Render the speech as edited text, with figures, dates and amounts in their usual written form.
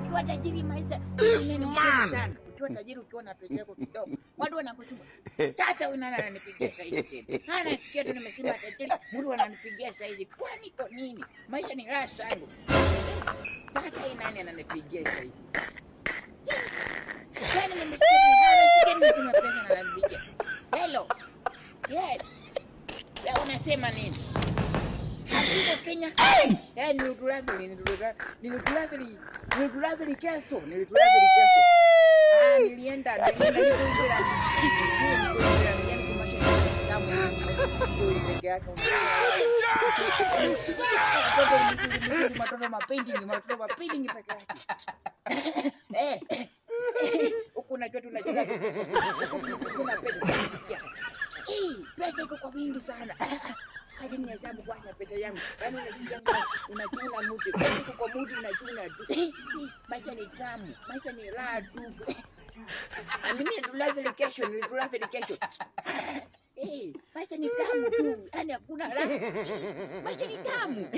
Ukiwa tajiri maisha ni sana. Ukiwa tajiri ukiwa na pesa yako kidogo, watu wanakuchuma. Tata huyu nani ananipigia saizi tena? Hana sikia tu nimesema tajiri, mtu ananipigia saizi. Kwani iko nini? Maisha ni raha sana. Tata hii nani ananipigia saizi? Yaani nimesema pesa na ananipigia. Hello. Yes. Leo unasema nini? Asiko Kenya. Nilitulafili kesho. Nilienda matoto mapendi peke yake. Huku unajua tunajua. Kuna pesa iko kwa wingi sana. Hadi nihesabu kwanza pesa yangu. Yaani unachuna muti. Kwa muti unachuna tu. Maisha ni tamu. Maisha ni raha tu. Mimi nilitulafili kesho. Maisha ni tamu tu. Yaani hakuna raha. Maisha ni tamu.